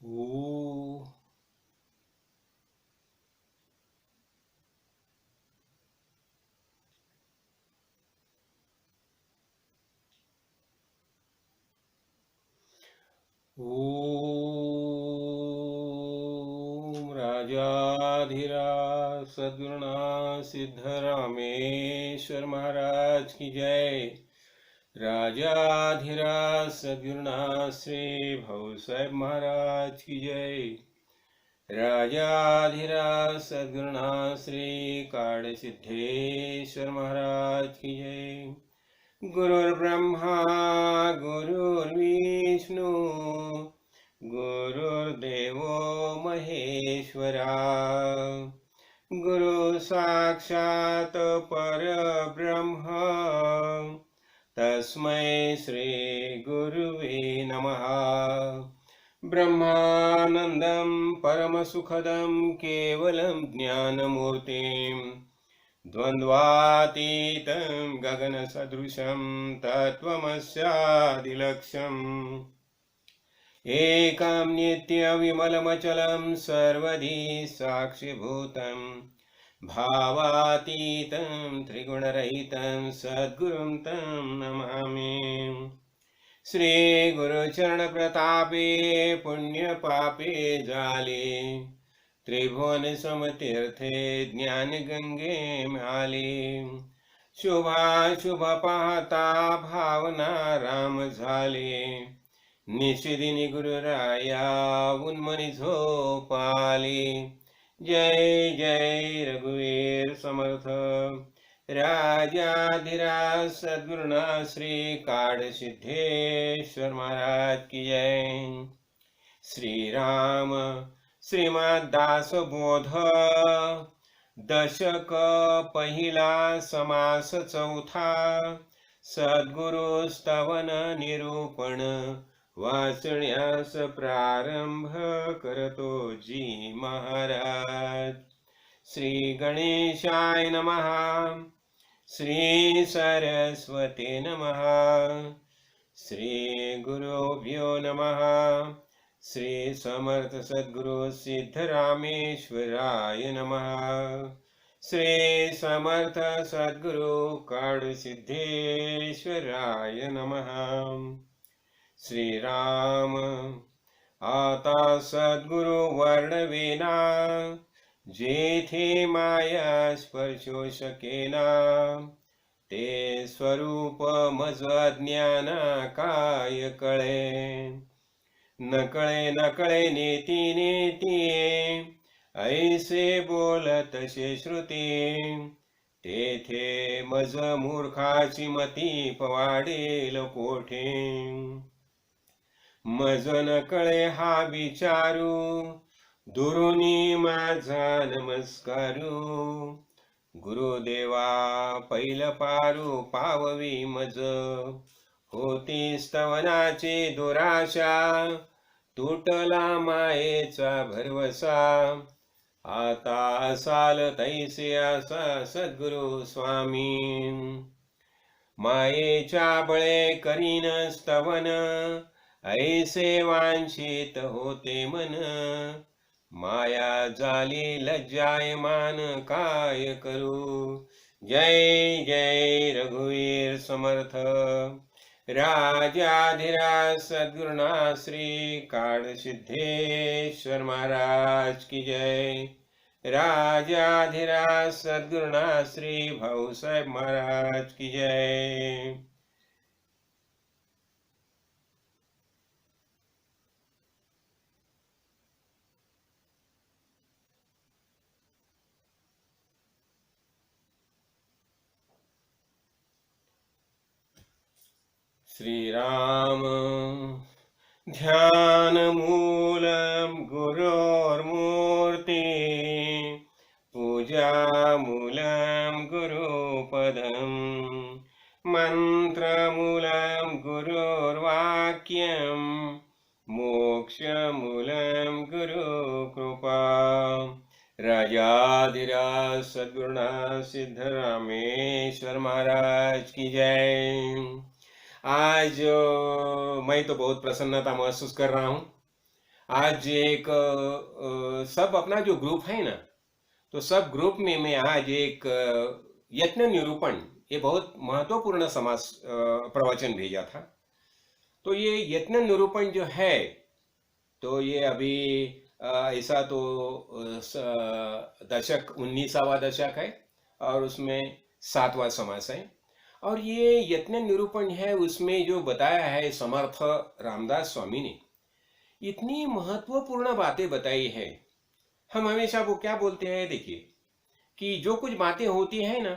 ओ ओम राजाधिराज सद्गुरुनाथ सिद्धरामेश्वर महाराज की जय। राजाधिराज सद्गुरुनाथ श्री भव साहेब महाराज की जय। राजाधिराज सद्गुरुनाथ श्री काड़ सिद्धेश्वर महाराज की जय। गुरुर्ब्रह्मा गुरुर्विष्णु गुरुर्देवो महेश्वरा गुरु साक्षात् परब्रह्म तस्मै श्री गुरुवे नमः। ब्रह्मानन्दं परमसुखदं केवलं ज्ञानमूर्तिम् द्वन्द्वातीतं गगनसदृशं तत्त्वमस्यादिलक्ष्यम् एकं नित्यविमलमचलं सर्वधी साक्षिभूतं भावातीतं त्रिगुणरहितं सद्गुरुं तं नमामि। श्रीगुरुचरणप्रतापे पुण्यपापे जाले त्रिभुवन समतीर्थे ज्ञानगंगे म्याले शुभाशुभ पाहता भावना राम झाले निशिदिनी गुरुराया उन्मनी झोपाले। जय जय रघुवीर समर्थ राजाधिराज सद्गुरुनाथ श्री काड़ सिद्धेश्वर महाराज की जय। श्री राम श्रीमद्दासबोध दशक पहिला समास चौथा सद्गुरु स्तवन निरूपण वाचण्यास प्रारंभ करतो जी महाराज। श्री गणेशाय नमः। श्री सरस्वती नमः। श्री गुरुभ्यो नमः। श्री समर्थ सद्गुरु सिद्धरामेश्वराय नमः। श्री समर्थ सद्गुरु काड़ सिद्धेश्वराय नमः। श्री राम आता सद्गुरु वर्णवेना जेथे माया स्पर्शो शकेना ते स्वरूप मज अज्ञाना काय कळे। नकळे नकळे नेती नेती ऐसे बोलत शे श्रुती तेथे मज मूर्खाची मती पवाडेल कोठे। मज नकळे हा विचारू दुरुनी माझा नमस्कारू गुरुदेवा पैल पारू पाववी मज होती स्तवनाची दुराशा तुटला मायेचा भरवसा आता असाल तैसे असा सद्गुरु स्वामी। मायेच्या बळे करीन स्तवन ऐसे वांछित होते मन माया झाली लज्जायमान काय करू। जय जय रघुवीर समर्थ राजाधिराज सद्गुरुनाथ श्री काड़ सिद्धेश्वर महाराज की जय। राजाधिराज सद्गुरुनाथ श्री भव साहेब महाराज की जय। श्री राम ध्यानमूलं गुरोर्मूर्ति पूजामूलं गुरुपदं मन्त्रमूलं गुरुर्वाक्यं मोक्षमूलं गुरुकृपा। राजाधिराज सद्गुरुनाथ सिद्धरामेश्वर महाराज की जय। आज मैं तो बहुत प्रसन्नता महसूस कर रहा हूँ। आज एक सब अपना जो ग्रुप है ना, तो सब ग्रुप में मैं आज एक यत्न निरूपण, ये बहुत महत्वपूर्ण समास प्रवचन भेजा था। तो ये यत्न निरूपण जो है, तो ये अभी ऐसा तो दशक 19वां दशक है और उसमें 7वां समास है। और ये यत्न निरूपण है, उसमें जो बताया है समर्थ रामदास स्वामी ने, इतनी महत्वपूर्ण बातें बताई है। हम हमेशा वो क्या बोलते हैं, देखिए कि जो कुछ बातें होती है ना,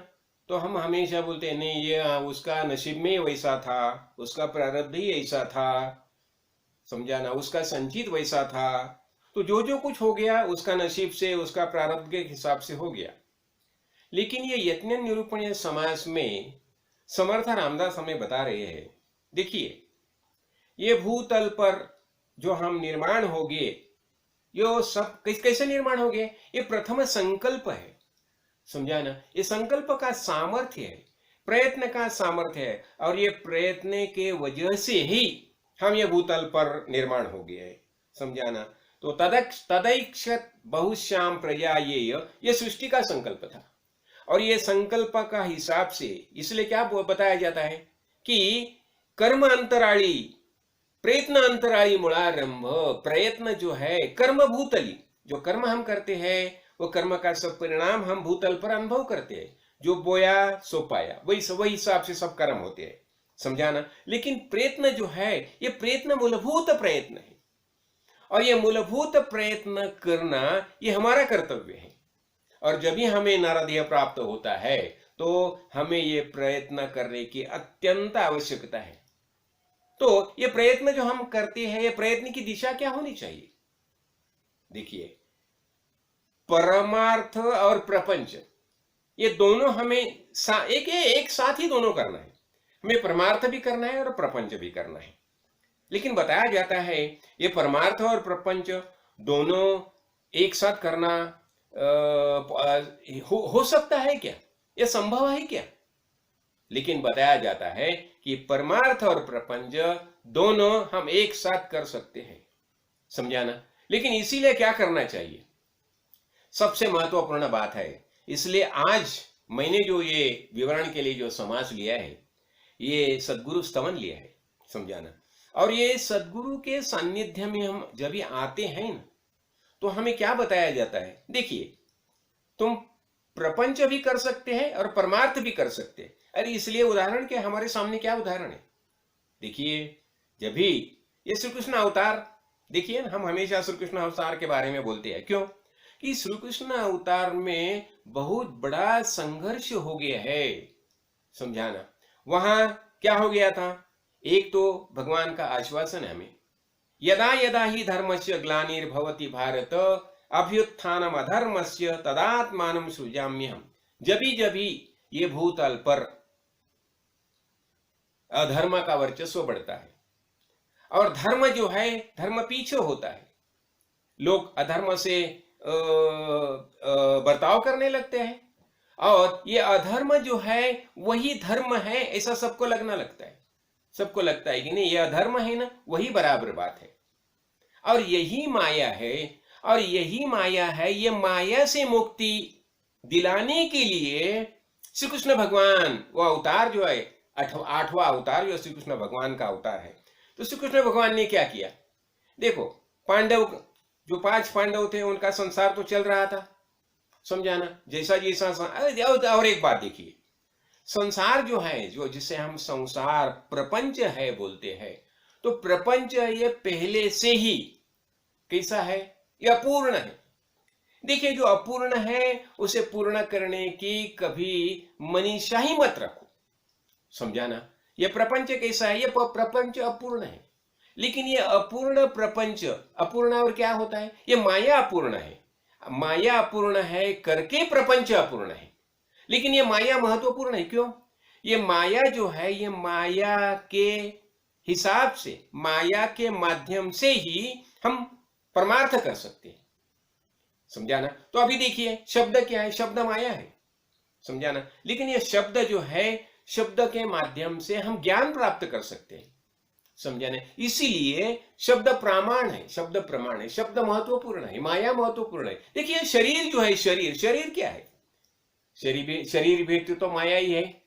तो हम हमेशा बोलते हैं नहीं ये उसका नसीब में वैसा था, उसका प्रारब्ध ही ऐसा था, समझा ना, उसका संचित वैसा था। तो जो जो कुछ हो गया उसका नसीब से, उसका प्रारब्ध के हिसाब से हो गया। लेकिन ये यत्न निरूपण समास में समर्थ रामदास हमें बता रहे हैं, देखिए ये भूतल पर जो हम निर्माण हो गए, यो सब कैसे निर्माण हो गए, ये प्रथम संकल्प है, समझा ना। ये संकल्प का सामर्थ्य है, प्रयत्न का सामर्थ्य है, और ये प्रयत्न के वजह से ही हम ये भूतल पर निर्माण हो गए हैं, समझा ना। तो तदैक्षत बहुश्याम प्रजा, ये सृष्टि का संकल्प था। और ये संकल्प का हिसाब से इसलिए क्या बताया जाता है कि कर्म अंतराळी प्रयत्न अंतराळी मुळारंभ। प्रयत्न जो है कर्म भूतली, जो कर्म हम करते हैं वो कर्म का सब परिणाम हम भूतल पर अनुभव करते हैं। जो बोया सो पाया, वही हिसाब से सब कर्म होते हैं, समझाना। लेकिन प्रयत्न जो है, ये प्रयत्न मूलभूत प्रयत्न है, और ये मूलभूत प्रयत्न करना ये हमारा कर्तव्य है। और जब भी हमें नरदेह प्राप्त होता है तो हमें ये प्रयत्न करने की अत्यंत आवश्यकता है। तो ये प्रयत्न जो हम करते हैं, ये प्रयत्न की दिशा क्या होनी चाहिए, देखिए परमार्थ और प्रपंच, ये दोनों हमें एक साथ ही दोनों करना है। हमें परमार्थ भी करना है और प्रपंच भी करना है। लेकिन बताया जाता है ये परमार्थ और प्रपंच दोनों एक साथ करना हो सकता है क्या, यह संभव है क्या? लेकिन बताया जाता है कि परमार्थ और प्रपंच दोनों हम एक साथ कर सकते हैं, समझाना। लेकिन इसीलिए क्या करना चाहिए, सबसे महत्वपूर्ण बात है। इसलिए आज मैंने जो ये विवरण के लिए जो समास लिया है, ये सद्गुरु स्तवन लिया है, समझाना। और ये सद्गुरु के सानिध्य में हम जब भी आते हैं ना, तो हमें क्या बताया जाता है, देखिए तुम प्रपंच भी कर सकते हैं और परमार्थ भी कर सकते हैं। अरे इसलिए उदाहरण के हमारे सामने क्या उदाहरण है, देखिए जब भी ये श्री कृष्ण अवतार, देखिए हम हमेशा श्री कृष्ण अवतार के बारे में बोलते हैं, क्यों कि श्री कृष्ण अवतार में बहुत बड़ा संघर्ष हो गया है, समझाना। वहां क्या हो गया था, एक तो भगवान का आश्वासन है हमें, यदा यदा ही धर्मस्य ग्लानिर्भवति भारत अभ्युत्थानम अधर्मस्य तदात्मानं सृजाम्यहम्। जभी ये भूतल पर अधर्म का वर्चस्व बढ़ता है और धर्म जो है, धर्म पीछे होता है, लोग अधर्म से बर्ताव करने लगते हैं, और ये अधर्म जो है वही धर्म है ऐसा सबको लगना लगता है। सबको लगता है कि नहीं ये अधर्म है ना, वही बराबर बात है, और यही माया है। और यही माया है, ये माया से मुक्ति दिलाने के लिए श्री कृष्ण भगवान, वो अवतार जो है, आठवां अवतार जो श्री कृष्ण भगवान का अवतार है, तो श्री कृष्ण भगवान ने क्या किया, देखो पांडव, जो 5 पांडव थे उनका संसार तो चल रहा था, समझाना, जैसा जैसा। और एक बात देखिए, संसार जो है, जो जिसे हम संसार प्रपंच है बोलते हैं, तो प्रपंच ये पहले से ही कैसा है, ये अपूर्ण है। देखिए जो अपूर्ण है उसे पूर्ण करने की कभी मनीषा ही मत रखो, समझाना। ये प्रपंच कैसा है, ये प्रपंच अपूर्ण है। लेकिन ये अपूर्ण प्रपंच, अपूर्ण और क्या होता है, ये माया अपूर्ण है। माया अपूर्ण है करके प्रपंच अपूर्ण है। लेकिन ये माया महत्वपूर्ण है, क्यों, ये माया जो है, ये माया के हिसाब से, माया के माध्यम से ही हम परमार्थ कर सकते हैं, समझाना। तो अभी देखिए शब्द क्या है, शब्द माया है, समझाना। लेकिन ये शब्द जो है, शब्द के माध्यम से हम ज्ञान प्राप्त कर सकते हैं, समझा ना। इसीलिए शब्द प्रमाण है, शब्द प्रमाण है, शब्द महत्वपूर्ण है, माया महत्वपूर्ण है। देखिए शरीर जो है, शरीर शरीर क्या है? शरीर भी तो माया ही है।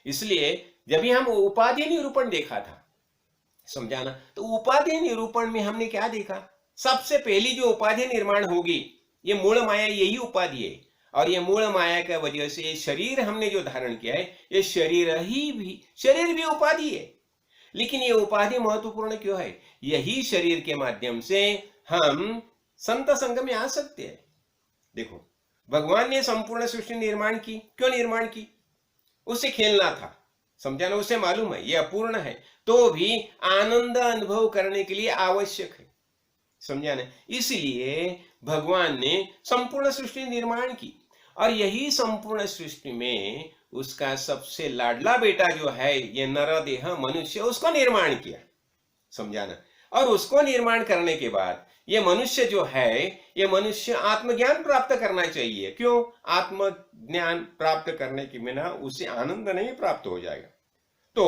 इसलिए जब भी हम उपाधि निरूपण देखा था, समझा ना, तो उपाधि निरूपण में हमने क्या देखा? सबसे पहली जो उपाधि निर्माण होगी, ये मूल माया यही उपाधि है। और ये मूल माया के वजह से ये शरीर हमने जो धारण किया है, ये शरीर भी उपाधि है। लेकिन ये उपाधि महत्वपूर्ण क्यों है? यही शरीर के माध्यम से हम संत संग में आ सकते हैं। देखो, भगवान ने संपूर्ण सृष्टि निर्माण की, क्यों निर्माण की? उससे खेलना था, समझा ना। उसे मालूम है ये अपूर्ण है, तो भी आनंद अनुभव करने के लिए आवश्यक है, समझा ना। इसलिए भगवान ने संपूर्ण सृष्टि निर्माण की, और यही संपूर्ण सृष्टि में उसका सबसे लाडला बेटा जो है ये नरदेह मनुष्य, उसको निर्माण किया, समझा ना। और उसको निर्माण करने के बाद ये मनुष्य जो है, ये मनुष्य आत्मज्ञान प्राप्त करना चाहिए। क्यों? आत्मज्ञान प्राप्त करने के बिना उसे आनंद नहीं प्राप्त हो जाएगा। तो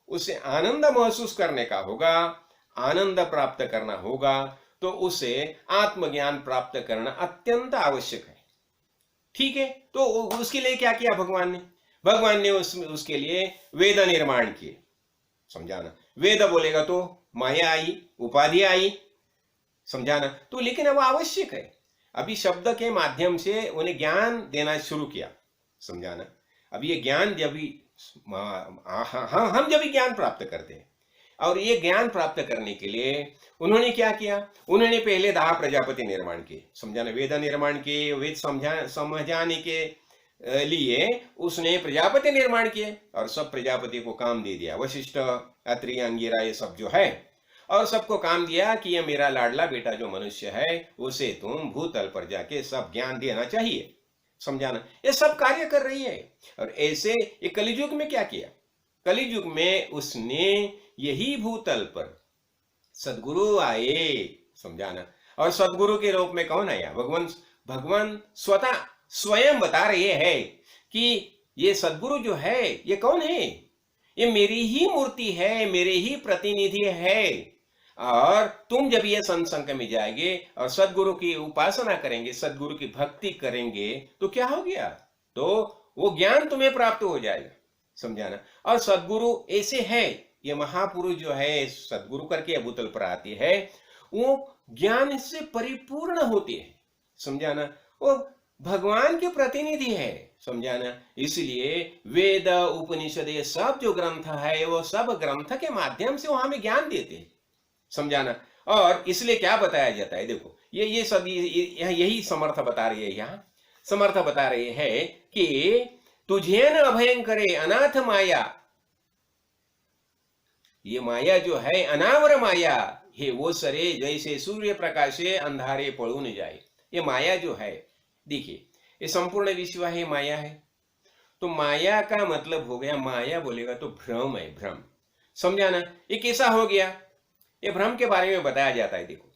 उसे आनंद महसूस करने का होगा, आनंद प्राप्त करना होगा, तो उसे आत्मज्ञान प्राप्त करना अत्यंत आवश्यक है। ठीक है, तो उसके लिए क्या किया भगवान ने? भगवान ने उसके लिए वेद निर्माण किए, समझाना। वेद बोलेगा तो माया आई, उपाधि आई, समझाना। तो लेकिन अब आवश्यक है, अभी शब्द के माध्यम से उन्हें ज्ञान देना शुरू किया, समझाना। अब ये ज्ञान जब भी हम जब भी ज्ञान प्राप्त करते हैं, और ये ज्ञान प्राप्त करने के लिए उन्होंने क्या किया? उन्होंने पहले 10 प्रजापति निर्माण किए, समझाना। वेद निर्माण किए, वेद समझाने के लिए उसने प्रजापति निर्माण किए, और सब प्रजापति को काम दे दिया। वशिष्ठ, अत्रि, अंगिरा, ये सब जो है, और सबको काम दिया कि ये मेरा लाडला बेटा जो मनुष्य है, उसे तुम भूतल पर जाके सब ज्ञान देना चाहिए, समझाना। ये सब कार्य कर रही है। और ऐसे ये कलियुग में क्या किया? कलियुग में उसने यही भूतल पर सदगुरु आए, समझाना। और सदगुरु के रूप में कौन आया? भगवान स्वयं बता रहे हैं कि ये सदगुरु जो है ये कौन है? ये मेरी ही मूर्ति है, मेरे ही प्रतिनिधि है। और तुम जब ये सत्संग में जाएंगे और सदगुरु की उपासना करेंगे, सदगुरु की भक्ति करेंगे, तो क्या हो गया? तो वो ज्ञान तुम्हें प्राप्त हो जाएगा, समझाना। और सदगुरु ऐसे है, ये महापुरुष जो है सदगुरु करके भूतल पर आती है, वो ज्ञान से परिपूर्ण होती है, समझाना। वो भगवान के प्रतिनिधि है, समझाना। इसलिए वेद, उपनिषद, ये सब जो ग्रंथ है, वो सब ग्रंथ के माध्यम से वो हमें ज्ञान देते हैं, समझाना। और इसलिए क्या बताया जाता है? देखो, ये सब यही समर्थ बता रही है, यहाँ समर्थ बता रहे हैं कि तुझे न अभयं करे अनाथ माया। ये माया जो है अनावर माया हे, वो सरे जैसे सूर्य प्रकाशे अंधारे पळून जाए। ये माया जो है, देखिए, ये संपूर्ण विश्व है, माया है। तो माया का मतलब हो गया, माया बोलेगा तो भ्रम है, भ्रम, समझाना। ये कैसा हो गया? ये भ्रम के बारे में बताया जाता है। देखो,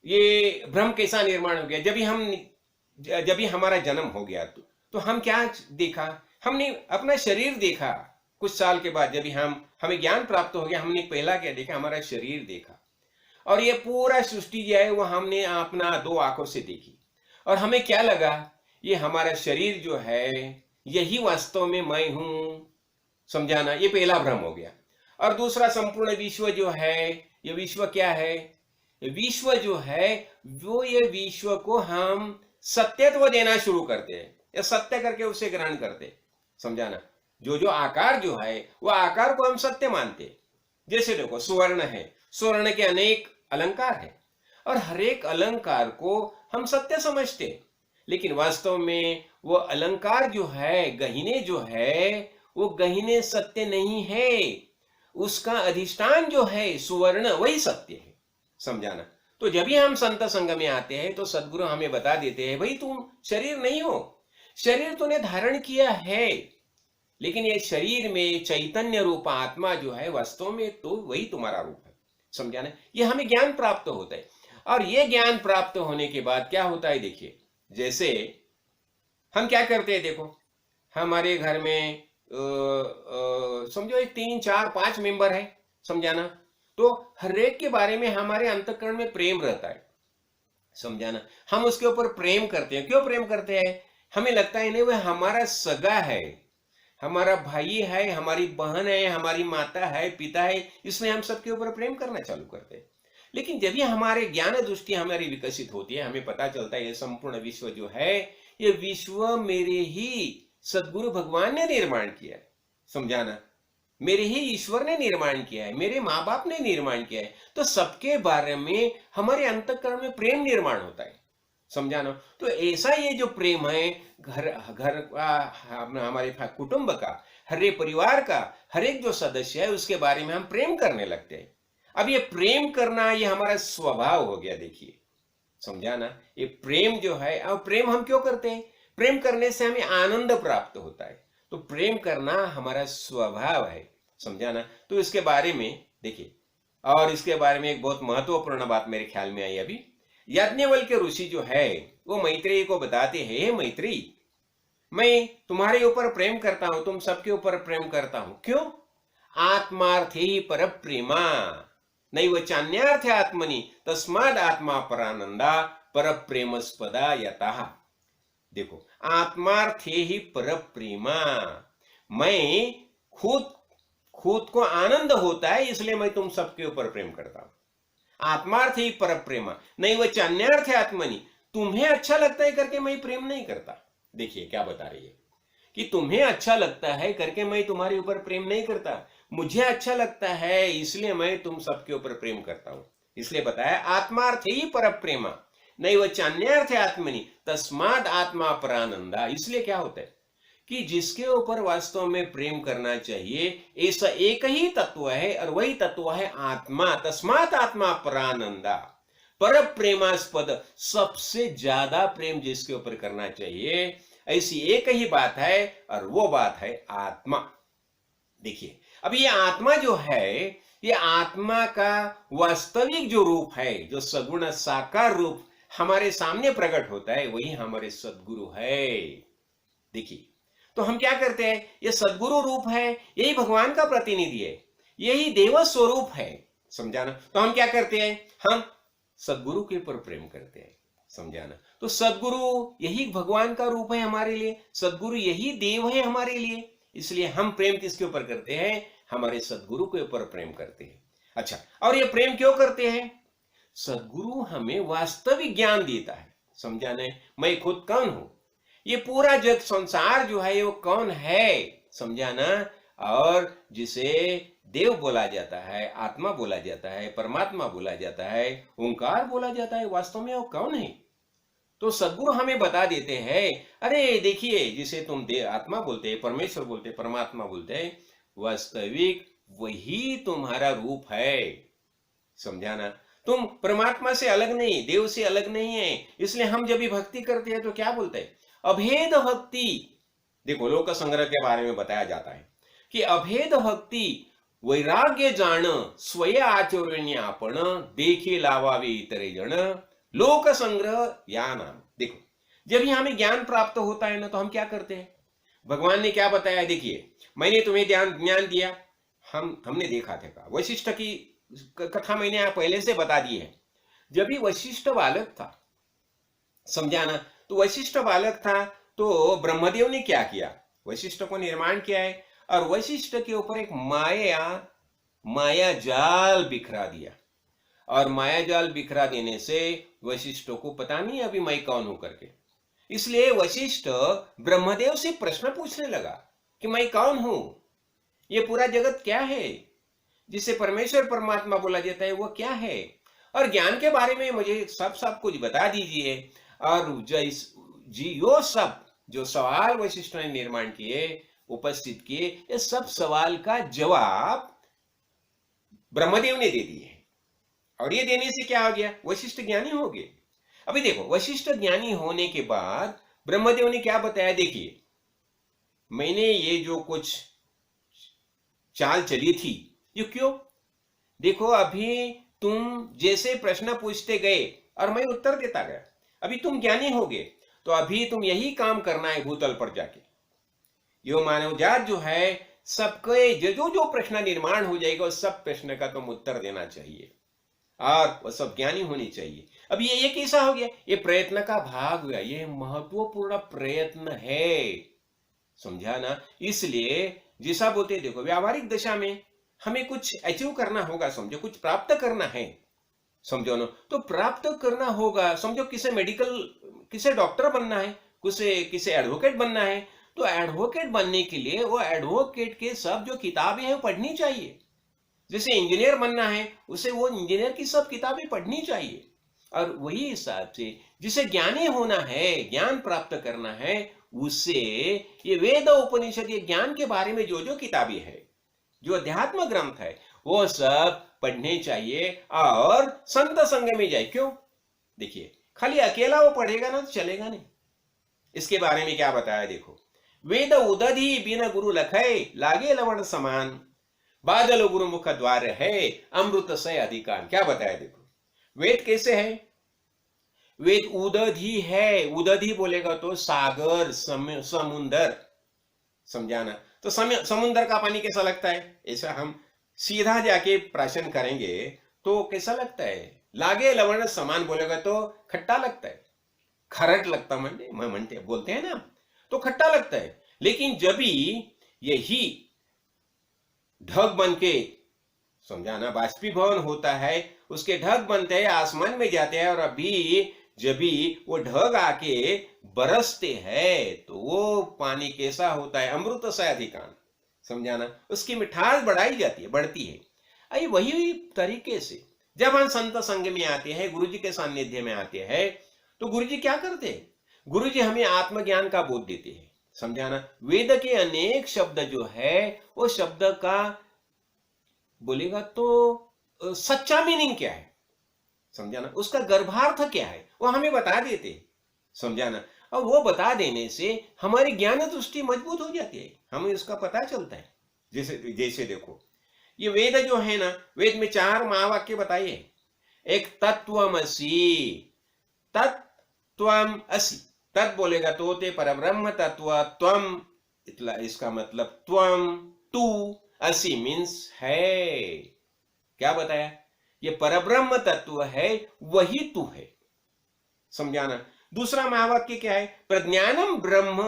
ये भ्रम कैसा निर्माण हो गया? जब भी हमारा जन्म हो गया, तो हम क्या देखा? हमने अपना शरीर देखा। कुछ साल के बाद जब भी हमें ज्ञान प्राप्त हो गया, हमने पहला क्या देखा? हमारा शरीर देखा। और ये पूरा सृष्टि जो है वो हमने अपना 2 आंखों से देखी। और हमें क्या लगा? ये हमारा शरीर जो है यही वास्तव में मैं हूं, समझाना। ये पहला भ्रम हो गया। और दूसरा, संपूर्ण विश्व जो है, ये विश्व क्या है? ये विश्व जो है वो, ये विश्व को हम सत्यत्व देना शुरू करते हैं, या सत्य करके उसे ग्रहण करते, समझाना। जो आकार जो है, वो आकार को हम सत्य मानते। जैसे देखो, स्वर्ण है, स्वर्ण के अनेक अलंकार है, और हर एक अलंकार को हम सत्य समझते। लेकिन वास्तव में वो अलंकार जो है, गहीने जो है, वो गहीने सत्य नहीं है। उसका अधिष्ठान जो है सुवर्ण, वही सत्य है, समझाना। तो जब भी हम संत संग में आते हैं, तो सदगुरु हमें बता देते हैं, भाई तुम शरीर नहीं हो, शरीर तूने धारण किया है, लेकिन ये शरीर में चैतन्य रूप आत्मा जो है, वास्तव में तो वही तुम्हारा रूप है, समझाना। ये हमें ज्ञान प्राप्त होता है। और ये ज्ञान प्राप्त होने के बाद क्या होता है? देखिए, जैसे हम क्या करते हैं, देखो, हमारे घर में समझो एक 3, 4, 5 मेंबर है, समझाना। तो हर एक के बारे में हमारे अंतःकरण में प्रेम रहता है, समझा ना। हम उसके ऊपर प्रेम करते हैं। क्यों प्रेम करते हैं? हमें लगता है नहीं वह हमारा सगा है, हमारा भाई है, हमारी बहन है, हमारी माता है, पिता है, इसलिए हम सबके ऊपर प्रेम करना चालू करते हैं। लेकिन जब ये हमारे ज्ञान दृष्टि हमारी विकसित होती है, हमें पता चलता है ये संपूर्ण विश्व जो है, ये विश्व मेरे ही सदगुरु भगवान ने निर्माण किया है, समझा ना। मेरे ही ईश्वर ने निर्माण किया है, मेरे माँ बाप ने निर्माण किया है। तो सबके बारे में हमारे अंतःकरण में प्रेम निर्माण होता है, समझा ना। तो ऐसा ये जो प्रेम है, घर घर का, हमारे कुटुंब का, हर एक परिवार का, हर एक जो सदस्य है उसके बारे में हम प्रेम करने लगते हैं। अब ये प्रेम करना ये हमारा स्वभाव हो गया, देखिए, समझा ना। ये प्रेम जो है, अब प्रेम हम क्यों करते हैं? प्रेम करने से हमें आनंद प्राप्त होता है। तो प्रेम करना हमारा स्वभाव है, समझा ना। तो इसके बारे में देखिए, और इसके बारे में एक बहुत महत्वपूर्ण बात मेरे ख्याल में आई अभी। याज्ञवल्क्य ऋषि जो है वो मैत्रेयी को बताते हैं, हे मैत्रेयी, मैं तुम्हारे ऊपर प्रेम करता हूं, तुम सबके ऊपर प्रेम करता हूं। क्यों? आत्मार्थे ही पर प्रेमा नैव चान्यार्थे आत्मनि तस्माद आत्मा परानंदा पर प्रेमस्पदा यतः। देखो, आत्मार्थे ही पर प्रेमा, मैं खुद खुद को आनंद होता है इसलिए मैं तुम सबके ऊपर प्रेम करता हूं। आत्मार्थ ही पर प्रेमा नहीं वह अन्यार्थ आत्मनि, तुम्हें अच्छा लगता है करके मैं प्रेम नहीं करता। देखिए क्या बता रही है कि तुम्हें अच्छा लगता है करके मैं तुम्हारे ऊपर प्रेम नहीं करता, मुझे अच्छा लगता है इसलिए मैं तुम सबके ऊपर प्रेम करता हूं। इसलिए बताया आत्मार्थ ही पर प्रेमा नहीं वह अन्यार्थ आत्मनि तस्माद आत्मा परानंदा। इसलिए क्या होता है कि जिसके ऊपर वास्तव में प्रेम करना चाहिए ऐसा एक ही तत्व है और वही तत्व है आत्मा, तस्मात आत्मा परानंदा। पर प्रेमास्पद, सबसे ज्यादा प्रेम जिसके ऊपर करना चाहिए ऐसी एक ही बात है और वो बात है आत्मा। देखिए, अब ये आत्मा जो है, ये आत्मा का वास्तविक जो रूप है, जो सगुण साकार रूप हमारे सामने प्रकट होता है, वही हमारे सद्गुरु है। देखिए, तो हम क्या करते हैं, ये सद्गुरु रूप है, यही भगवान का प्रतिनिधि है, यही देव स्वरूप है, समझाना। तो हम क्या करते हैं, हम सद्गुरु के ऊपर प्रेम करते हैं, समझाना। तो सद्गुरु यही भगवान का रूप है हमारे लिए, सद्गुरु यही देव है हमारे लिए, इसलिए हम प्रेम किसके ऊपर करते हैं, हमारे सद्गुरु के ऊपर प्रेम करते हैं। अच्छा, और ये प्रेम क्यों करते हैं? सद्गुरु हमें वास्तविक ज्ञान देता है, समझाने। मैं खुद कौन हूं, ये पूरा जग संसार जो है वो कौन है, समझाना। और जिसे देव बोला जाता है, आत्मा बोला जाता है, परमात्मा बोला जाता है, ओंकार बोला जाता है, वास्तव में वो कौन है? तो सद्गुरु हमें बता देते हैं, अरे देखिए, जिसे तुम देव आत्मा बोलते हैं, परमेश्वर बोलते हैं, परमात्मा बोलते हैं, वास्तविक वही तुम्हारा रूप है, समझाना। तुम परमात्मा से अलग नहीं, देव से अलग नहीं है। इसलिए हम जब भी भक्ति करते हैं तो क्या बोलते हैं, अभेद भक्ति। देखो, लोक संग्रह के बारे में बताया जाता है कि अभेद भक्ति वैराग्य जाण स्वय आचरण्य आपण देखे लावावे इतरे जन लोक संग्रह या नाम। देखो, जब ही हमें ज्ञान प्राप्त होता है ना, तो हम क्या करते हैं, भगवान ने क्या बताया, देखिए, मैंने तुम्हें ज्ञान दिया, हमने देखा था, वशिष्ठ की कथा मैंने पहले से बता दी है। जब भी वशिष्ठ बालक था, समझाना, तो वशिष्ठ बालक था, तो ब्रह्मदेव ने क्या किया, वशिष्ठ को निर्माण किया है, और वशिष्ठ के ऊपर एक माया जाल बिखरा दिया। और माया जाल बिखरा देने से वशिष्ठ को पता नहीं अभी मैं कौन हूं करके। इसलिए वशिष्ठ ब्रह्मदेव से प्रश्न पूछने लगा कि मैं कौन हूं, ये पूरा जगत क्या है, जिसे परमेश्वर परमात्मा बोला जाता है, वो क्या है, और ज्ञान के बारे में मुझे सब कुछ बता दीजिए। और यो सब जो सवाल वशिष्ठ ने निर्माण किए, उपस्थित किए, ये सब सवाल का जवाब ब्रह्मदेव ने दे दिए। और ये देने से क्या हो गया, वशिष्ठ ज्ञानी हो गए। अभी देखो, वशिष्ठ ज्ञानी होने के बाद ब्रह्मदेव ने क्या बताया, देखिए, मैंने ये जो कुछ चाल चली थी, ये क्यों, देखो, अभी तुम जैसे प्रश्न पूछते गए और मैं उत्तर देता गया, अभी तुम ज्ञानी हो गए, तो अभी तुम यही काम करना है भूतल पर जाके। यो मानव जात जो है सबके जो जो जो प्रश्न निर्माण हो जाएगा उस सब प्रश्न का तुम उत्तर देना चाहिए और वो सब ज्ञानी होनी चाहिए। अब ये कैसा हो गया, ये प्रयत्न का भाग हुआ, ये महत्वपूर्ण प्रयत्न है, समझा ना। इसलिए जैसा बोलते हैं, देखो व्यावहारिक दशा में हमें कुछ अचीव करना होगा, समझो कुछ प्राप्त करना है, समझो ना, तो प्राप्त करना होगा, समझो किसे डॉक्टर बनना है, किसे एडवोकेट बनना है, तो एडवोकेट बनने के लिए वो एडवोकेट के सब जो किताबें हैं पढ़नी चाहिए। जैसे इंजीनियर बनना है उसे वो इंजीनियर की सब किताबें पढ़नी चाहिए। और वही हिसाब से जिसे ज्ञानी होना है, ज्ञान प्राप्त करना है, उसे ये वेद उपनिषद ये ज्ञान के बारे में जो जो किताबें है, जो अध्यात्म ग्रंथ है, वो सब पढ़ने चाहिए और संत संग में जाए। क्यों? देखिए, खाली अकेला वो पढ़ेगा ना तो चलेगा नहीं। इसके बारे में क्या बताया देखो, वेद उदधि बिन गुरु लखै, लागे लवण समान, बादल गुरु मुख द्वार है, अमृत से अधिकान। क्या बताया देखो, वेद कैसे है? वेद उदधि है। उदधि बोलेगा तो सागर, समुंदर, समझाना। तो समुंदर का पानी कैसा लगता है? ऐसा हम सीधा जाके प्राशन करेंगे तो कैसा लगता है? लागे लवण समान बोलेगा तो खट्टा लगता है, खरट लगता मनते बोलते हैं ना, तो खट्टा लगता है। लेकिन जब भी यही ढग बन के, समझाना, बाष्पीभवन होता है, उसके ढग बनते हैं, आसमान में जाते हैं, और अभी जब भी वो ढग आके बरसते हैं तो वो पानी कैसा होता है? अमृत सा अधिकान, समझाना, उसकी मिठास बढ़ाई जाती है, बढ़ती है। आई वही तरीके से जब हम संत संग में आते हैं, गुरु जी के सानिध्य में आते हैं, तो गुरु जी क्या करते हैं? गुरु जी हमें आत्मज्ञान का बोध देते हैं, समझाना। वेद के अनेक शब्द जो है, वो शब्द का बोलेगा तो सच्चा मीनिंग क्या है, समझाना, उसका गर्भार्थ क्या है, वो हमें बता देते, समझाना। और वो बता देने से हमारी ज्ञान दृष्टि मजबूत हो जाती है, हमें उसका पता चलता है। जैसे जैसे देखो, ये वेद जो है ना, वेद में 4 महावाक्य बताइए। एक तत्वमसि, तत्त्वमसि, तत् बोलेगा तो ते परब्रह्म तत्व, त्वम इसका मतलब त्वम, तू, असि मीन्स है। क्या बताया? ये परब्रह्म तत्व है, वही तू है, समझाना। दूसरा महावाक्य क्या है? प्रज्ञानम ब्रह्म।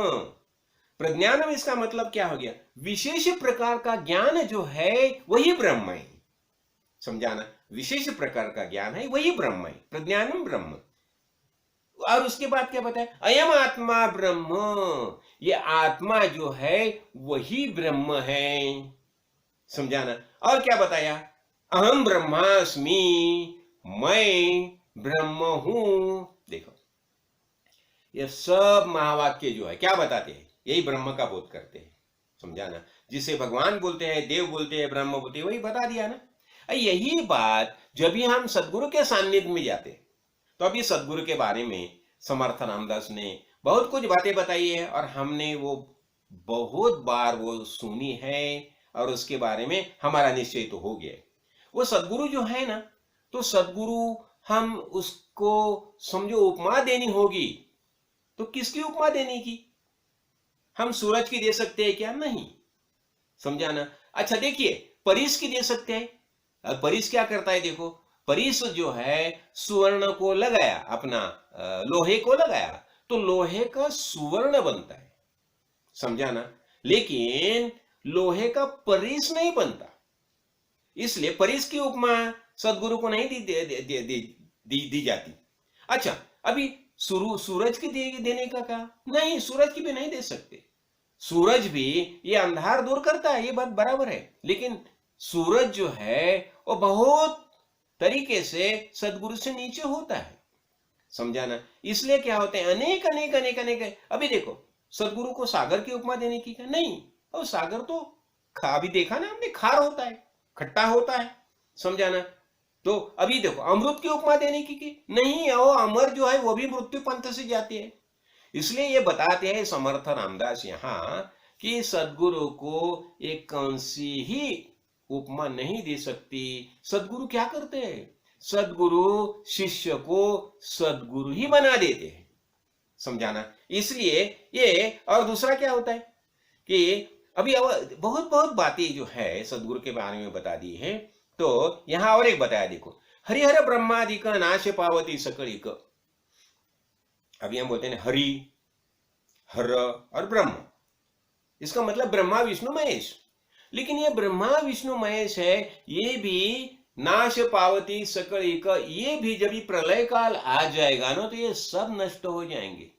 प्रज्ञानम इसका मतलब क्या हो गया? विशेष प्रकार का ज्ञान जो है वही ब्रह्म है, समझाना। विशेष प्रकार का ज्ञान है वही ब्रह्म है, प्रज्ञानम ब्रह्म। और उसके बाद क्या बताया? अयम आत्मा ब्रह्म, ये आत्मा जो है वही ब्रह्म है, समझाना। और क्या बताया? अहम ब्रह्मास्मि, मैं ब्रह्म हूं। देखो, ये सब महावाक्य जो है क्या बताते हैं? यही ब्रह्म का बोध करते हैं, समझाना। जिसे भगवान बोलते हैं, देव बोलते हैं, ब्रह्म बोलते हैं, वही बता दिया ना। यही बात जब भी हम सदगुरु के सानिध्य में जाते, तो अभी सदगुरु के बारे में समर्थ रामदास ने बहुत कुछ बातें बताई है, और हमने वो बहुत बार वो सुनी है, और उसके बारे में हमारा निश्चय तो हो गया। वो सदगुरु जो है ना, तो सदगुरु हम उसको समझो उपमा देनी होगी, तो किसकी उपमा देने की? हम सूरज की दे सकते हैं क्या? नहीं, समझाना। अच्छा देखिए, परिस की दे सकते हैं। अब परिस क्या करता है देखो, परिस जो है सुवर्ण को लगाया, अपना लोहे को लगाया, तो लोहे का सुवर्ण बनता है, समझाना। लेकिन लोहे का परिस नहीं बनता, इसलिए परिस की उपमा सदगुरु को नहीं दी जाती। अच्छा, अभी सूरज की देने का कहा, नहीं, सूरज की भी नहीं दे सकते। सूरज भी ये अंधार दूर करता है, ये बात बराबर है, लेकिन सूरज जो है वो बहुत तरीके से सदगुरु से नीचे होता है, समझाना। इसलिए क्या होते हैं, अनेक अनेक अनेक अनेक। अभी देखो, सदगुरु को सागर की उपमा देने की क्या? नहीं, और सागर तो अभी देखा ना हमने, खार होता है, खट्टा होता है, समझाना। तो अभी देखो, अमृत की उपमा देने की नहीं, वो अमर जो है वो भी मृत्यु पंथ से जाती है। इसलिए ये बताते हैं समर्थ रामदास यहाँ कि सदगुरु को एक कौन सी ही उपमा नहीं दे सकती। सदगुरु क्या करते हैं? सदगुरु शिष्य को सदगुरु ही बना देते हैं, समझाना। इसलिए ये, और दूसरा क्या होता है कि अभी बहुत बहुत बातें जो है सदगुरु के बारे में बता दी है। तो यहां और एक बताया, देखो, हरिहर ब्रह्मादिक नाश पावती सकलिक। अभी हम बोलते हैं हरि, हर और ब्रह्म, इसका मतलब ब्रह्मा विष्णु महेश। लेकिन ये ब्रह्मा विष्णु महेश है, ये भी नाश पावती सकल एक, ये भी जब ये प्रलय काल आ जाएगा ना तो ये सब नष्ट हो जाएंगे।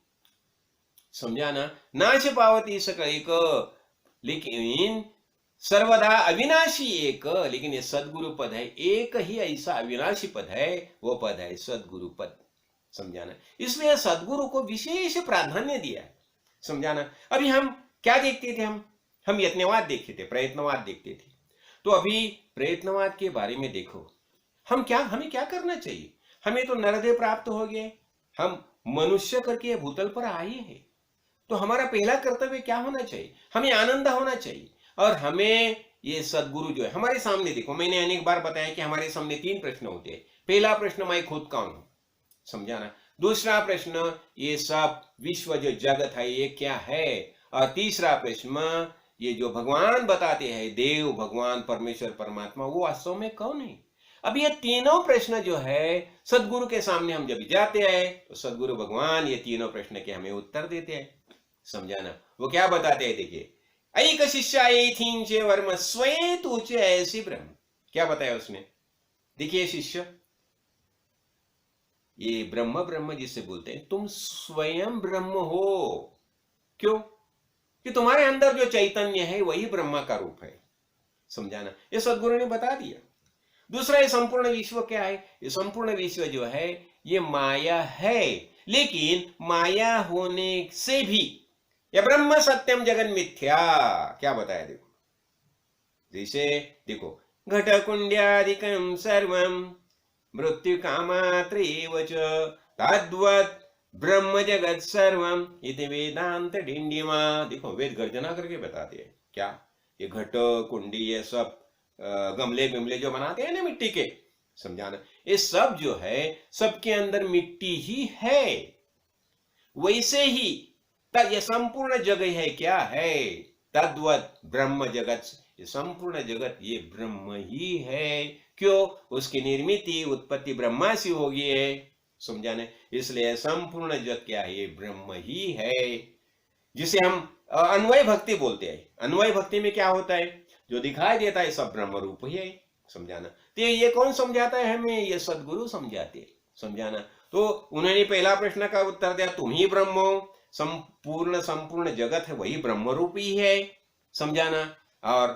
समझा ना? नाश पावती सकल एक, लेकिन सर्वदा अविनाशी एक, लेकिन ये सदगुरु पद है, एक ही ऐसा अविनाशी पद है, वो पद है सदगुरु पद। समझाना? इसलिए सदगुरु को विशेष प्राधान्य दिया है। समझाना? अभी हम क्या देखते थे? हम यत्नवाद देखते थे, प्रयत्नवाद देखते थे। तो अभी प्रयत्नवाद के बारे में देखो, हमें क्या करना चाहिए? हमें तो नरदेह प्राप्त हो गए, हम मनुष्य करके भूतल पर आए हैं, तो हमारा पहला कर्तव्य क्या होना चाहिए? हमें आनंद होना चाहिए। और हमें ये सदगुरु जो है हमारे सामने, देखो मैंने अनेक बार बताया कि हमारे सामने 3 प्रश्न होते हैं। पहला प्रश्न, मैं खुद कौन हूं? समझाना? दूसरा प्रश्न, ये सब विश्व जो जगत है ये क्या है? और तीसरा प्रश्न, ये जो भगवान बताते हैं, देव, भगवान, परमेश्वर, परमात्मा, वो वास्तव में कौन है? अब ये तीनों प्रश्न जो है सदगुरु के सामने हम जब जाते हैं तो सदगुरु भगवान ये तीनों प्रश्न के हमें उत्तर देते हैं। समझाना? वो क्या बताते हैं, देखिए, ऐक शिष्याय थींचे वर्म स्वयं तुचे ऐसी ब्रह्म। क्या बताया उसने? देखिए शिष्य, ये ब्रह्म ब्रह्म जिसे बोलते हैं, तुम स्वयं ब्रह्म हो। क्यों? कि तुम्हारे अंदर जो चैतन्य है वही ब्रह्मा का रूप है। समझाना? ये सदगुरु ने बता दिया। दूसरा, ये संपूर्ण विश्व क्या है? ये संपूर्ण विश्व जो है ये माया है, लेकिन माया होने से भी यह ब्रह्म सत्यम जगन मिथ्या। क्या बताया? देखो, जैसे देखो, घट कुंड्यादिकम सर्वम मृत्यु कामात्रैव च तद्वत् ब्रह्म जगत सर्वम इति वेदांत डिंडिमा। देखो, वेद गर्जना करके बताते हैं क्या? ये घट कुंडी, ये सब गमले गमले जो बनाते हैं ना मिट्टी के, समझाना? ये सब जो है सबके अंदर मिट्टी ही है। वैसे ही ये संपूर्ण जगत है, क्या है? तद्वत ब्रह्म जगत, ये संपूर्ण जगत ये ब्रह्म ही है। क्यों? उसकी निर्मिति उत्पत्ति ब्रह्मा से होगी है। समझाने? इसलिए संपूर्ण जगत क्या है? ये ब्रह्म ही है, जिसे हम अन्वय भक्ति बोलते हैं। अन्वय भक्ति में क्या होता है? जो दिखाई देता है सब ब्रह्म रूप ही है। समझाना? तो ये कौन समझाता है हमें? ये सदगुरु समझाते। समझाना? तो उन्होंने पहला प्रश्न का उत्तर दिया, तुम ही ब्रह्म हो, संपूर्ण जगत है वही ब्रह्म रूप ही है। समझाना? और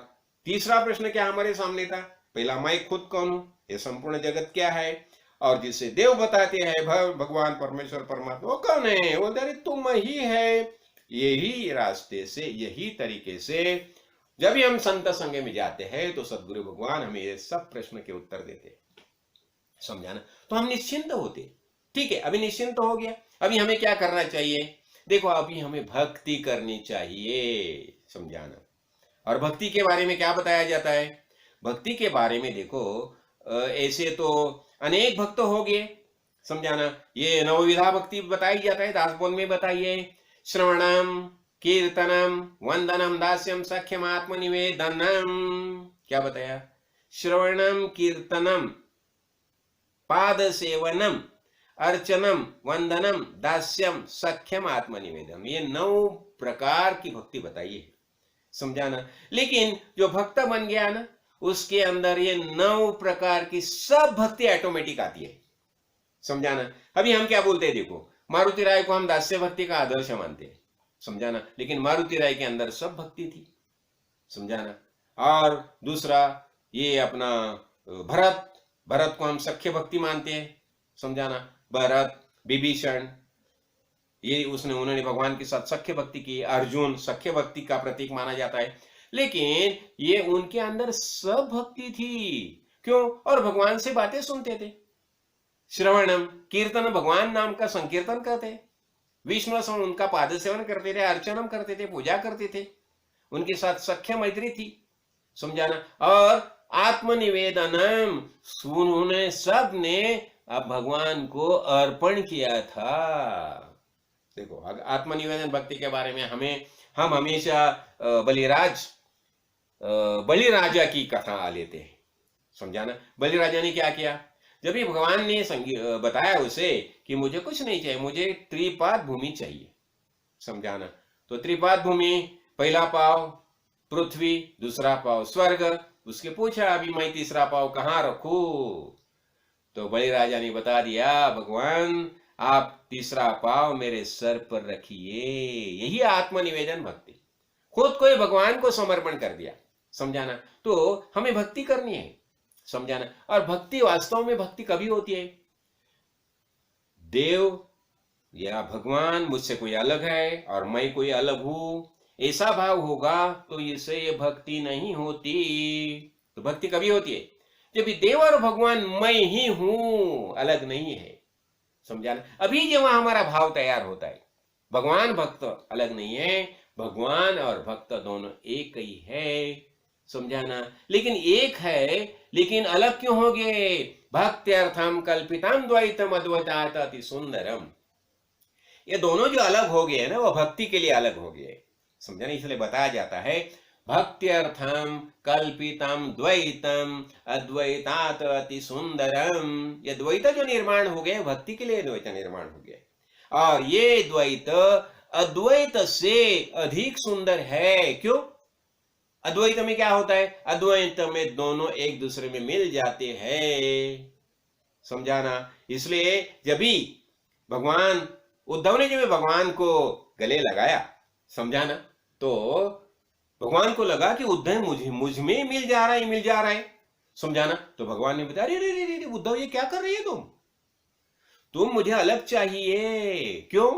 तीसरा प्रश्न क्या हमारे सामने था? पहला, मैं खुद कौन हूं? ये संपूर्ण जगत क्या है? और जिसे देव बताते हैं भगवान, परमेश्वर, परमात्मा, वो कौन है? वो अरे तुम ही है। यही रास्ते से, यही तरीके से जब भी हम संत संग में जाते हैं तो सदगुरु भगवान हमें ये सब प्रश्न के उत्तर देते। समझाना? तो हम निश्चिंत होते। ठीक है, अभी निश्चिंत हो गया। अभी हमें क्या करना चाहिए? देखो, अभी हमें भक्ति करनी चाहिए। समझाना? और भक्ति के बारे में क्या बताया जाता है? भक्ति के बारे में देखो, ऐसे तो अनेक भक्त हो गए। समझाना? ये नवविधा भक्ति बताई जाता है, दासबोध में बताइए, श्रवणम कीर्तनम वंदनम दास्यम सख्यम आत्मनिवेदनम। क्या बताया? श्रवणम कीर्तनम पाद सेवनम अर्चनम वंदनम दास्यम सख्यम आत्मनिवेदनम, ये 9 प्रकार की भक्ति बताई है। समझाना? लेकिन जो भक्त बन गया ना, उसके अंदर ये 9 प्रकार की सब भक्ति ऑटोमेटिक आती है। समझाना? अभी हम क्या बोलते हैं? देखो, मारुति राय को हम दास्य भक्ति का आदर्श मानते हैं। समझाना? लेकिन मारुति राय के अंदर सब भक्ति थी। समझाना? और दूसरा, ये अपना भरत को हम सख्य भक्ति मानते हैं। समझाना? भरत, विभीषण, ये उन्होंने भगवान के साथ सख्य भक्ति की। अर्जुन सख्य भक्ति का प्रतीक माना जाता है। लेकिन ये उनके अंदर सब भक्ति थी। क्यों? और भगवान से बातें सुनते थे। श्रवणम कीर्तन, भगवान नाम का संकीर्तन करते, विष्णु स्मरण, उनका पाद सेवन करते थे, अर्चनम करते थे, पूजा करते थे, उनके साथ सख्य मैत्री थी। समझाना? और आत्मनिवेदनम, उन्होंने सब ने अब भगवान को अर्पण किया था। देखो, आत्मनिवेदन भक्ति के बारे में हमें हम हमेशा बलिराजा की कथा लेते हैं। समझा ना? बलिराजा ने क्या किया? जब भी भगवान ने बताया उसे कि मुझे कुछ नहीं चाहिए, मुझे त्रिपाद भूमि चाहिए। समझा ना? तो त्रिपाद भूमि, पहला पाव पृथ्वी, दूसरा पाव स्वर्ग। उसके पूछा अभी मैं तीसरा पाव कहाँ रखूं? तो बलिराजा ने बता दिया, भगवान आप तीसरा पाव मेरे सर पर रखिए। यही आत्मनिवेदन भक्ति। खुद को ही भगवान को समर्पण कर दिया। समझाना? तो हमें भक्ति करनी है। समझाना? और भक्ति वास्तव में भक्ति कभी होती है? देव या भगवान मुझसे कोई अलग है और मैं कोई अलग हूं, ऐसा भाव होगा तो इससे ये भक्ति नहीं होती। तो भक्ति कभी होती है? जब देव और भगवान मैं ही हूं, अलग नहीं है। समझाना? अभी जब हमारा भाव तैयार होता है, भगवान भक्त अलग नहीं है, भगवान और भक्त दोनों एक ही है। समझाना? लेकिन एक है, लेकिन अलग क्यों हो गए? भक्त्यर्थम कल्पितम द्वैतम अद्वैतात् अति सुंदरम। ये दोनों जो अलग हो गए ना, वो भक्ति के लिए अलग हो गए। समझा ना? इसलिए बताया जाता है भक्त्यर्थम कल्पितम द्वैतम अद्वैतात् अति सुंदरम। ये द्वैत जो निर्माण हो गए, भक्ति के लिए द्वैत निर्माण हो गए, और ये द्वैत अद्वैत से अधिक सुंदर है। क्यों? अद्वैत में क्या होता है? अद्वैत में दोनों एक दूसरे में मिल जाते हैं। समझाना? इसलिए जब भी भगवान उद्धव ने जब भगवान को गले लगाया, समझाना, तो भगवान को लगा कि उद्धव मुझ में मिल जा रहा है, मिल जा रहा है। समझाना? तो भगवान ने बताया, अरे उद्धव ये क्या कर रही है तुम मुझे अलग चाहिए। क्यों?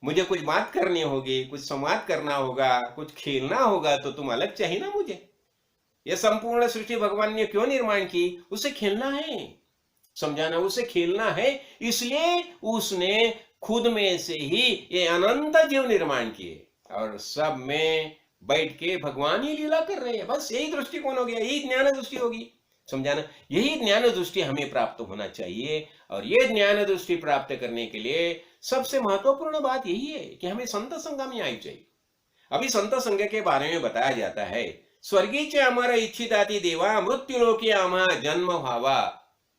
मुझे कुछ बात करनी होगी, कुछ संवाद करना होगा, कुछ खेलना होगा, तो तुम अलग चाहिए ना मुझे। ये संपूर्ण सृष्टि भगवान ने क्यों निर्माण की? उसे खेलना है। समझाना? उसे खेलना है, इसलिए उसने खुद में से ही ये अनंत जीव निर्माण किए और सब में बैठ के भगवान ही लीला कर रहे हैं। बस यही दृष्टिकोण हो गया, यही ज्ञान दृष्टि होगी। समझाना? यही ज्ञान दृष्टि हमें प्राप्त होना चाहिए, और ये ज्ञान दृष्टि प्राप्त करने के लिए सबसे महत्वपूर्ण बात यही है कि हमें संत संग में आई चाहिए। अभी संत संग के बारे में बताया जाता है, स्वर्गीचे अमर इच्छिताति देवा मृत्युलोके आमा जन्म भावा।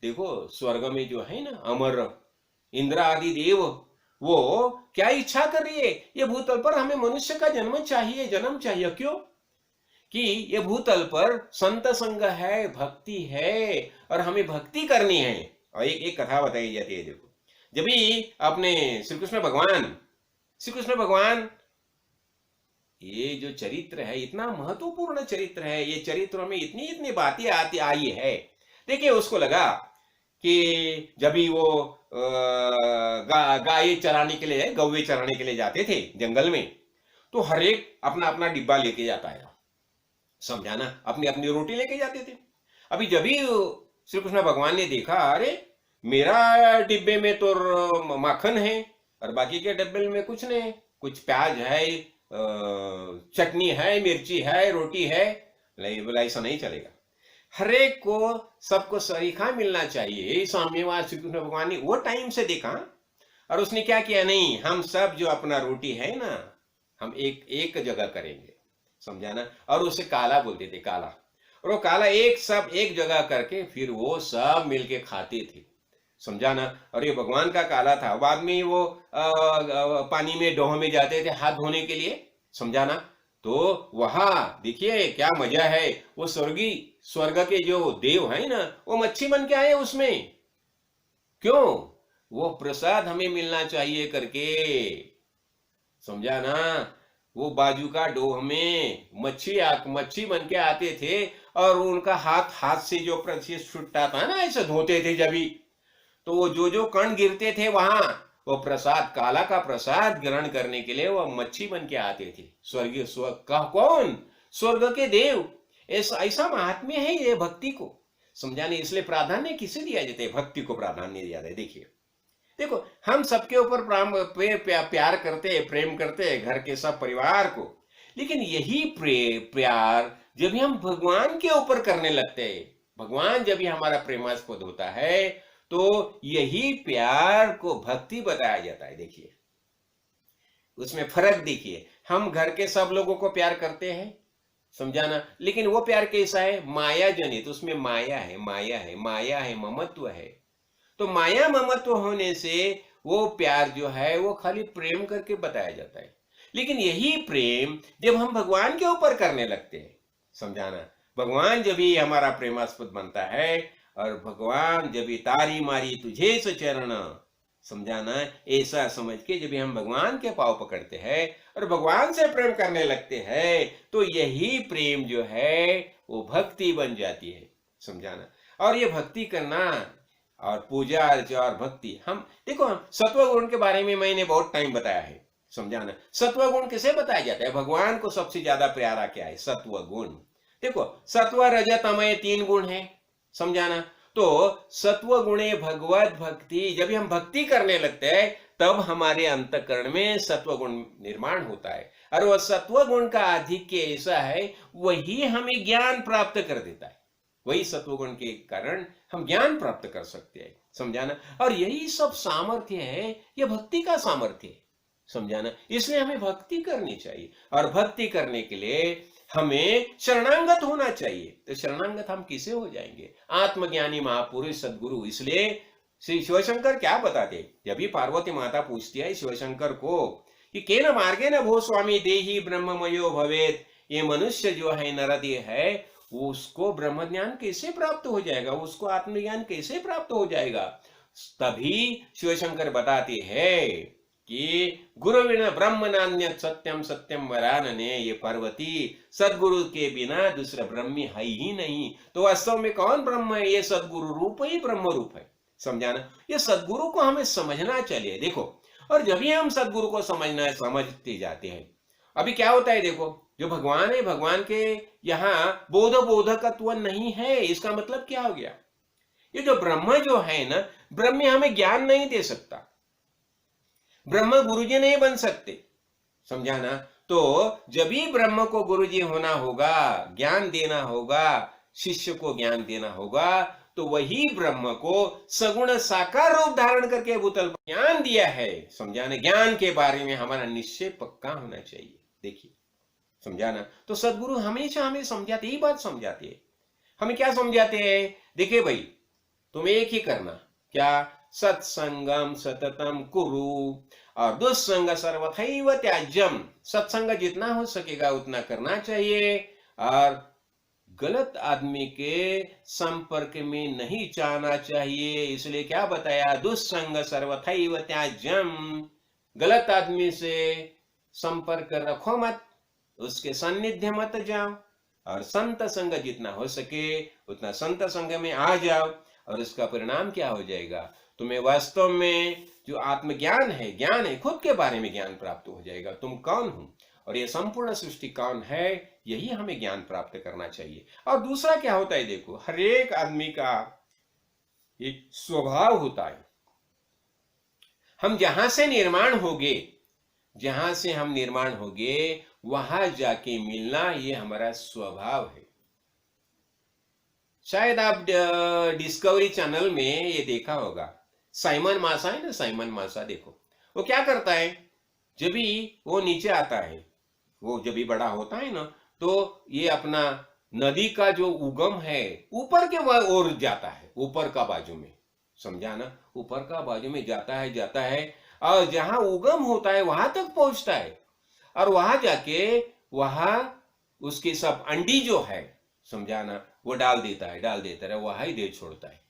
देखो, स्वर्ग में जो है ना अमर इंद्र आदि देव, वो क्या इच्छा कर रही है? ये भूतल पर हमें मनुष्य का जन्म चाहिए, जन्म चाहिए। क्यों? कि ये भूतल पर संत संग है, भक्ति है, और हमें भक्ति करनी है। और एक कथा बताई जाती है। देखो, जब भी अपने श्री कृष्ण भगवान ये जो चरित्र है, इतना महत्वपूर्ण चरित्र है, ये चरित्रों में इतनी इतनी बातें आती आई है। देखिए, उसको लगा कि जब भी वो गाय चराने के लिए, गौवे चराने के लिए जाते थे जंगल में, तो हर एक अपना अपना डिब्बा लेके जाता है। समझाना? अपनी अपनी रोटी लेके जाते थे। अभी जब भी श्री कृष्ण भगवान ने देखा, अरे मेरा डिब्बे में तो माखन है और बाकी के डिब्बे में कुछ नहीं, कुछ प्याज है, चटनी है, मिर्ची है, रोटी है। बोला ऐसा नहीं चलेगा, हर एक को सबको सरीखा मिलना चाहिए। साम्यवाद श्री कृष्ण भगवान ने वो टाइम से देखा, और उसने क्या किया? नहीं, हम सब जो अपना रोटी है ना, हम एक जगह करेंगे। समझाना? और उसे काला बोलते थे, काला। और वो काला सब एक जगह करके फिर वो सब मिलके खाते थे। समझाना? और ये भगवान का काला था। बाद में वो पानी में डोह में जाते थे हाथ धोने के लिए। समझाना? तो वहां देखिए क्या मजा है। वो स्वर्ग के जो देव है ना, वो मच्छी बन के आए उसमें। क्यों? वो प्रसाद हमें मिलना चाहिए करके। समझा ना? वो बाजू का डोह में मच्छी बन के आते थे, और उनका हाथ से जो प्रसाद छुट्टा था ना, ऐसे धोते थे जब भी, तो वो जो कण गिरते थे वहां, वो प्रसाद, काला का प्रसाद ग्रहण करने के लिए वो मच्छी बन के आते थे। कौन? स्वर्ग के देव। ऐसा महात्म्य है ये भक्ति को। समझाने? इसलिए प्राधान्य किसे दिया जाता है? भक्ति को प्राधान्य दिया जाता है। देखो, हम सबके ऊपर प्यार करते हैं, प्रेम करते हैं, घर के सब परिवार को, लेकिन यही प्यार जब हम भगवान के ऊपर करने लगते हैं, भगवान जब भी हमारा प्रेमास्पद होता है, तो यही प्यार को भक्ति बताया जाता है। देखिए, उसमें फर्क देखिए। हम घर के सब लोगों को प्यार करते हैं, समझाना, लेकिन वो प्यार कैसा है? माया जनित, उसमें माया है, माया है, माया है, ममत्व है। तो माया ममत्व होने से वो प्यार जो है वो खाली प्रेम करके बताया जाता है। लेकिन यही प्रेम जब हम भगवान के ऊपर करने लगते हैं, समझाना, भगवान जब ही हमारा प्रेमास्पद बनता है, और भगवान जब ही तारी मारी तुझे सचरण, समझाना, ऐसा समझ के जब भी हम भगवान के पांव पकड़ते हैं और भगवान से प्रेम करने लगते हैं, तो यही प्रेम जो है वो भक्ति बन जाती है, समझाना। और ये भक्ति करना और पूजा अर्चा और भक्ति, हम देखो, हम सत्व गुण के बारे में मैंने बहुत टाइम बताया है, समझाना। सत्व गुण किसे बताया जाता है? भगवान को सबसे ज्यादा प्यारा क्या है? सत्व गुण। देखो, सत्व रज तमय 3 गुण है, समझाना। तो सत्व गुणे भगवत भक्ति, जब हम भक्ति करने लगते हैं तब हमारे अंतःकरण में सत्व गुण निर्माण होता है, और वह सत्व गुण का आधिक्य ऐसा है, वही हमें ज्ञान प्राप्त कर देता है। वही सत्वगुण के कारण हम ज्ञान प्राप्त कर सकते हैं, समझाना। और यही सब सामर्थ्य है, यह भक्ति का सामर्थ्य है, समझाना। इसलिए हमें भक्ति करनी चाहिए, और भक्ति करने के लिए हमें शरणागत होना चाहिए। तो शरणागत हम किसे हो जाएंगे? आत्मज्ञानी महापुरुष सदगुरु। इसलिए श्री शिवशंकर क्या बताते? जब भी पार्वती माता पूछती है शिवशंकर को कि केन मार्गेण भो स्वामी देहि ब्रह्ममयो भवेत, ये मनुष्य जो है, नरदेह है, उसको ब्रह्म ज्ञान कैसे प्राप्त हो जाएगा? उसको आत्मज्ञान कैसे प्राप्त हो जाएगा? तभी शिवशंकर बताते हैं कि गुरु बिना ब्रह्म नान्यत् सत्यम सत्यम वरानने, ये पार्वती, सदगुरु के बिना दूसरा ब्रह्म है ही नहीं। तो वास्तव में कौन ब्रह्म है? ये सदगुरु रूप ही ब्रह्म रूप है, समझाना। ये सदगुरु को हमें समझना चाहिए, देखो। और जब भी हम सदगुरु को समझते जाते हैं, अभी क्या होता है, देखो, जो भगवान है, भगवान के यहाँ बोधकत्व नहीं है। इसका मतलब क्या हो गया? ये जो ब्रह्म जो है ना, ब्रह्म हमें ज्ञान नहीं दे सकता, ब्रह्म गुरुजी नहीं बन सकते, समझाना। तो जब भी ब्रह्म को गुरुजी होना होगा, ज्ञान देना होगा, शिष्य को ज्ञान देना होगा, तो वही ब्रह्म को सगुण साकार रूप धारण करके भूतल पर ज्ञान दिया है, समझाना। ज्ञान के बारे में हमारा निश्चय पक्का होना चाहिए, देखिए, समझाना। तो सदगुरु हमेशा हमें समझाते, यही बात समझाते हैं। हमें क्या समझाते हैं? देखिए भाई, तुम एक ही करना, क्या? सत्संगम सततम कुरु, और दुस्संग सर्वथैव त्याज्यम। सत्संग जितना हो सकेगा उतना करना चाहिए, और गलत आदमी के संपर्क में नहीं जाना चाहिए। इसलिए क्या बताया? दुस्संग सर्वथैव त्याज्यम। गलत आदमी से संपर्क रखो मत, उसके सान्निध्य मत जाओ, और संत संग जितना हो सके उतना संत संग में आ जाओ। और इसका परिणाम क्या हो जाएगा? तुम्हें वास्तव में जो आत्मज्ञान है, ज्ञान है, खुद के बारे में ज्ञान प्राप्त हो जाएगा। तुम कौन हो और ये संपूर्ण सृष्टि कौन है, यही हमें ज्ञान प्राप्त करना चाहिए। और दूसरा क्या होता है, देखो, हर एक आदमी का एक स्वभाव होता है। हम जहां से निर्माण होंगे, जहां से हम निर्माण होंगे, वहां जाके मिलना, ये हमारा स्वभाव है। शायद आप डिस्कवरी चैनल में ये देखा होगा, साइमन मासा है ना, साइमन मासा, देखो वो क्या करता है, जब भी वो नीचे आता है, वो जब भी बड़ा होता है ना, तो ये अपना नदी का जो उगम है ऊपर के ओर जाता है, ऊपर का बाजू में, समझा ना, ऊपर का बाजू में जाता है, और जहां उगम होता है वहां तक पहुंचता है, और वहां जाके वहां उसके सब अंडी जो है, समझाना, वो डाल देता है, वहां ही दे छोड़ता है,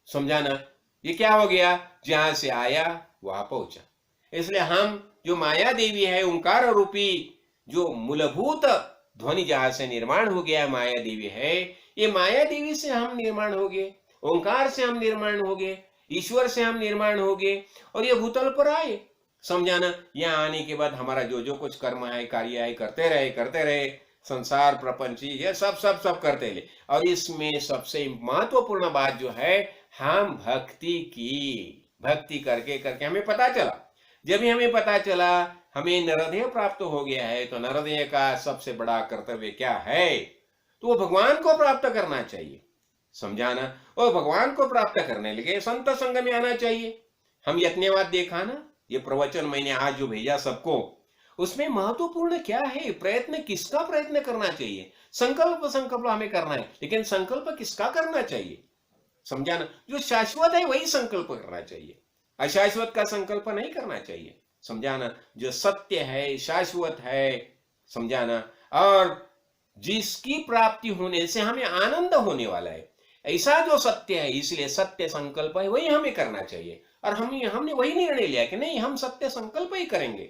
समझाना। ये क्या हो गया? जहां से आया वहां पहुंचा। इसलिए हम जो माया देवी है, ओंकार रूपी जो मूलभूत ध्वनि जहां से निर्माण हो गया, माया देवी है, ये माया देवी से हम निर्माण हो गए, ओंकार से हम निर्माण हो गए, ईश्वर से हम निर्माण हो गए, और ये भूतल पर आए, समझाना। यहाँ आने के बाद हमारा जो जो कुछ कर्म है, कार्य है, करते रहे, संसार प्रपंच ये सब करते ले। और इसमें सबसे महत्वपूर्ण बात जो है, हम भक्ति करके हमें पता चला। जब भी हमें पता चला हमें नरदेह प्राप्त हो गया है, तो नरदेह का सबसे बड़ा कर्तव्य क्या है? तो वो भगवान को प्राप्त करना चाहिए, समझाना। और भगवान को प्राप्त करने लगे संत संग में आना चाहिए। हम यज्ञवाद देखा ना, ये प्रवचन मैंने आज जो भेजा सबको, उसमें महत्वपूर्ण क्या है, प्रयत्न किसका प्रयत्न करना चाहिए। संकल्प हमें करना है, लेकिन संकल्प किसका करना चाहिए, समझा ना। जो शाश्वत है वही संकल्प करना चाहिए, अशाश्वत का संकल्प नहीं करना चाहिए, समझा ना। जो सत्य है, शाश्वत है, समझा ना, और जिसकी प्राप्ति होने से हमें आनंद होने वाला है, ऐसा जो सत्य है, इसलिए सत्य संकल्प है वही हमें करना चाहिए। और हमने वही निर्णय लिया कि नहीं, हम सत्य संकल्प ही करेंगे।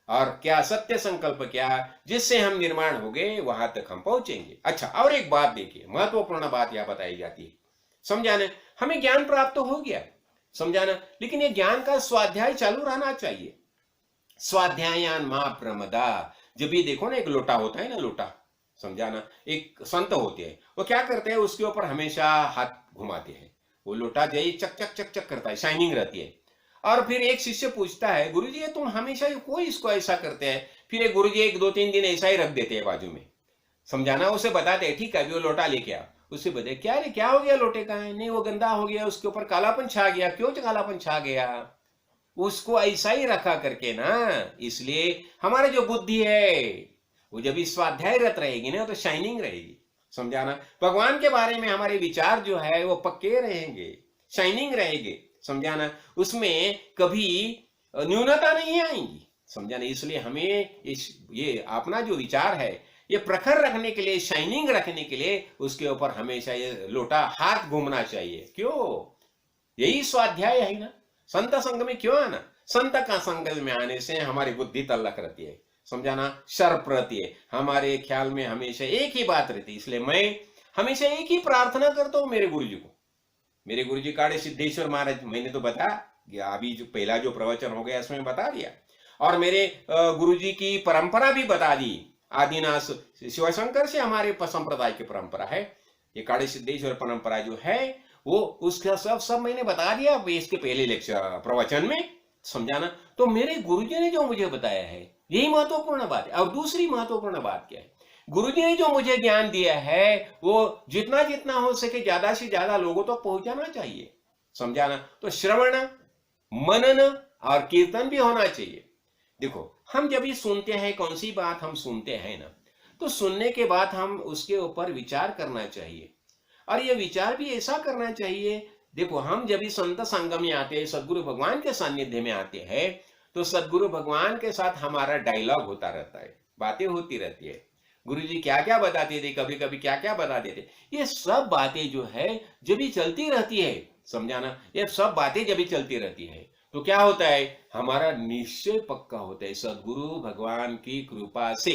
और क्या सत्य संकल्प, क्या जिससे हम निर्माण हो गए वहां तक हम पहुंचेंगे। अच्छा, और एक बात देखिए, महत्वपूर्ण बात यह बताई जाती है, समझाना। हमें ज्ञान प्राप्त हो गया, समझाना, लेकिन ये ज्ञान का स्वाध्याय चालू रहना चाहिए। स्वाध्यायान मां प्रमदा। जब भी देखो ना, एक लोटा होता है ना, लोटा, समझाना, एक संत होते हैं, वो क्या करते हैं, उसके ऊपर हमेशा हाथ घुमाते हैं, वो लोटा जय चक चक चक चक करता है, शाइनिंग रहती है। और फिर एक शिष्य पूछता है, गुरुजी ये तुम हमेशा कोई इसको ऐसा करते हैं। फिर एक गुरुजी 1 2 3 दिन ऐसा ही रख देते हैं बाजू में, समझाना। उसे बताते हैं, ठीक है अभी वो लोटा लेके आओ। उससे बताए, क्या रे, क्या हो गया लोटे का है? नहीं, वो गंदा हो गया, उसके ऊपर कालापन छा गया। क्यों कालापन छा गया? उसको ऐसा ही रखा करके ना, इसलिए हमारी जो बुद्धि है वो जब इस स्वाध्यायरत रहेगी ना, तो शाइनिंग रहेगी, समझाना। भगवान के बारे में हमारे विचार जो है वो पक्के रहेंगे, शाइनिंग रहेंगे, समझाना। उसमें कभी न्यूनता नहीं आएंगी, समझाना। इसलिए हमें ये अपना जो विचार है ये प्रखर रखने के लिए, शाइनिंग रखने के लिए, उसके ऊपर हमेशा ये लोटा हाथ घूमना चाहिए। क्यों? यही स्वाध्याय है ना। संत संग में क्यों आना? संत का संग में आने से हमारी बुद्धि तल्लक रहती है, समझाना, शर्प रहती है, हमारे ख्याल में हमेशा एक ही बात रहती है। इसलिए मैं हमेशा एक ही प्रार्थना करता हूं मेरे गुरु जी को। मेरे गुरु जी काड़े सिद्धेश्वर महाराज, मैंने तो बता अभी जो पहला जो प्रवचन हो गया इसमें बता दिया, और मेरे गुरु जी की परंपरा भी बता दी। आदिनाथ शिवशंकर से हमारे संप्रदाय की परंपरा है, ये काड़े सिद्धेश्वर परंपरा जो है वो, उसका सब मैंने बता दिया इसके पहले लेक्चर प्रवचन में, समझाना। तो मेरे गुरुजी ने जो मुझे बताया है यही महत्वपूर्ण बात है। और दूसरी महत्वपूर्ण बात क्या है, गुरुजी ने जो मुझे ज्ञान दिया है वो जितना जितना हो सके ज्यादा से ज्यादा लोगों तक पहुंचाना चाहिए, समझाना। तो श्रवण, मनन और कीर्तन भी होना चाहिए। देखो, हम जब ये सुनते हैं, कौन सी बात हम सुनते हैं ना, तो सुनने के बाद हम उसके ऊपर विचार करना चाहिए। और ये विचार भी ऐसा करना चाहिए, देखो हम जब भी संत संग में आते हैं, सदगुरु भगवान के सानिध्य में आते हैं, तो सदगुरु भगवान के साथ हमारा डायलॉग होता रहता है, बातें होती रहती है। गुरु जी क्या क्या बताते थे, कभी कभी क्या क्या बताते थे, ये सब बातें जो है जब भी चलती रहती है, समझाना। ये सब बातें जब भी चलती रहती है तो क्या होता है, हमारा निश्चय पक्का होता है सदगुरु भगवान की कृपा से,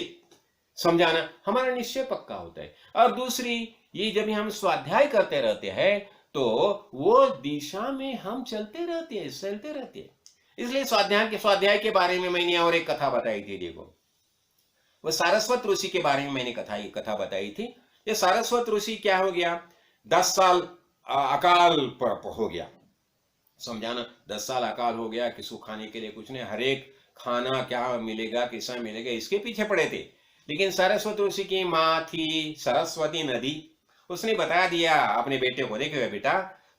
समझाना, हमारा निश्चय पक्का होता है। और दूसरी, ये जब हम स्वाध्याय करते रहते हैं तो वो दिशा में हम चलते रहते हैं। इसलिए स्वाध्याय के बारे में मैंने और एक कथा बताई थी। देखो, वो सारस्वत ऋषि के बारे में मैंने कथा बताई थी। ये सारस्वत ऋषि क्या हो गया, 10 साल अकाल हो गया, समझाना। 10 साल अकाल हो गया, किसी खाने के लिए कुछ नहीं, हर एक खाना क्या मिलेगा, कैसा मिलेगा, इसके पीछे पड़े थे। लेकिन सरस्वती ऋषि की माँ थी सरस्वती नदी, उसने बता दिया अपने बेटे को, देखो बेटा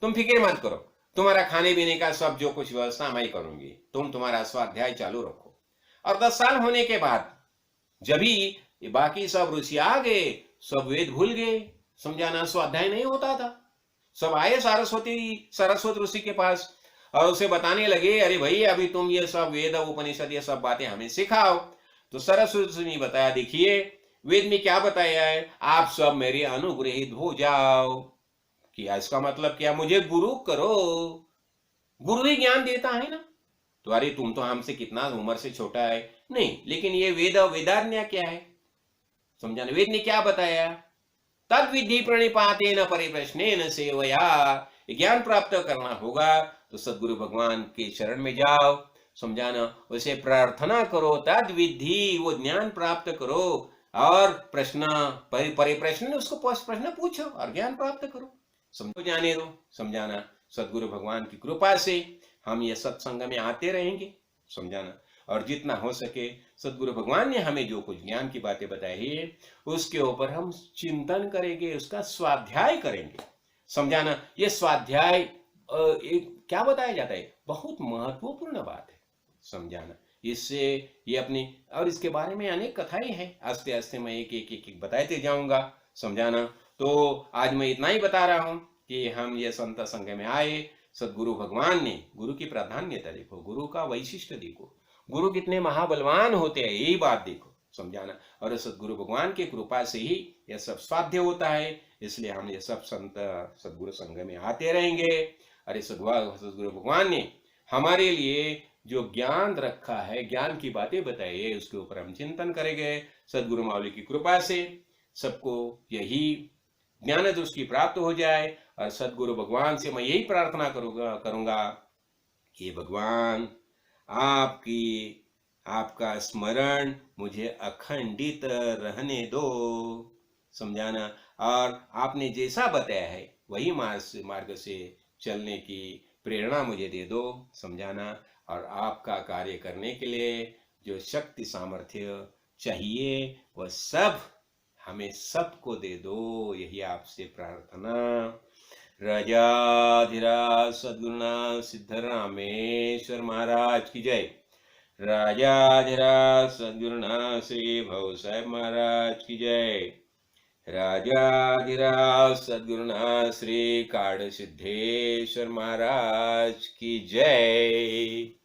तुम फिक्र मत करो, तुम्हारा खाने पीने का सब जो कुछ व्यवस्था मैं करूंगी, तुम तुम्हारा स्वाध्याय चालू रखो। और 10 साल होने के बाद जब ही बाकी सब ऋषि आ गए, सब वेद भूल गए, समझाना, स्वाध्याय नहीं होता था। सब आए सरस्वती ऋषि के पास और उसे बताने लगे, अरे भाई अभी तुम ये सब वेद उपनिषद ये सब बातें हमें सिखाओ। तो सरस्वती ने बताया, देखिए वेद में क्या बताया है, आप सब मेरे अनुग्रहित हो जाओ। क्या इसका मतलब क्या, मुझे गुरु करो, गुरु ही ज्ञान देता है ना। तो अरे तुम तो हमसे कितना उम्र से छोटा है, नहीं, लेकिन ये वेदारण्य क्या है, समझाना। वेद ने क्या बताया, तद विधि प्रणिपातेन परिप्रश्नेन सेवया, ज्ञान प्राप्त करना होगा तो सदगुरु भगवान के शरण में जाओ, समझाना, उसे प्रार्थना करो, तद विधि, वो ज्ञान प्राप्त करो, और प्रश्न परिप्रश्न, उसको प्रश्न पूछो और ज्ञान प्राप्त करो, समझो, जाने दो, समझाना। सदगुरु भगवान की कृपा से हम ये सत्संग में आते रहेंगे, समझाना। और जितना हो सके सदगुरु भगवान ने हमें जो कुछ ज्ञान की बातें बताई है उसके ऊपर हम चिंतन करेंगे, उसका स्वाध्याय करेंगे, समझाना। ये स्वाध्याय क्या बताया जाता है, बहुत महत्वपूर्ण बात है, समझाना। इससे ये अपनी, और इसके बारे में अनेक कथाएं हैं, आस्ते आस्ते मैं एक बताते जाऊंगा, समझाना। तो आज मैं इतना ही बता रहा हूं कि हम ये संत संघ में आए, सदगुरु भगवान ने, गुरु की प्राधान्यता देखो, गुरु का वैशिष्ट देखो, गुरु कितने महाबलवान होते हैं, यही बात देखो, समझाना। और सदगुरु भगवान की कृपा से ही यह सब साध्य होता है। इसलिए हम ये सब संत सदगुरु संघ में आते रहेंगे। अरे सदगुरु भगवान ने हमारे लिए जो ज्ञान रखा है, ज्ञान की बातें बताई है, उसके ऊपर हम चिंतन करेंगे। सदगुरु मावली की कृपा से सबको यही ज्ञान दृष्टि प्राप्त हो जाए। और सदगुरु भगवान से मैं यही प्रार्थना करूंगा कि भगवान आपकी आपका स्मरण मुझे अखंडित रहने दो, समझाना। और आपने जैसा बताया है वही मार्ग से चलने की प्रेरणा मुझे दे दो, समझाना। और आपका कार्य करने के लिए जो शक्ति सामर्थ्य चाहिए वह सब हमें सबको दे दो, यही आपसे प्रार्थना। राजाधिराज सद्गुरुनाथ सिद्धरामेश्वर महाराज की जय। राजाधिराज सद्गुरुनाथ श्री भव साहेब महाराज की जय। राजाधिराज सद्गुरुनाथ श्री काड़ सिद्धेश्वर महाराज की जय।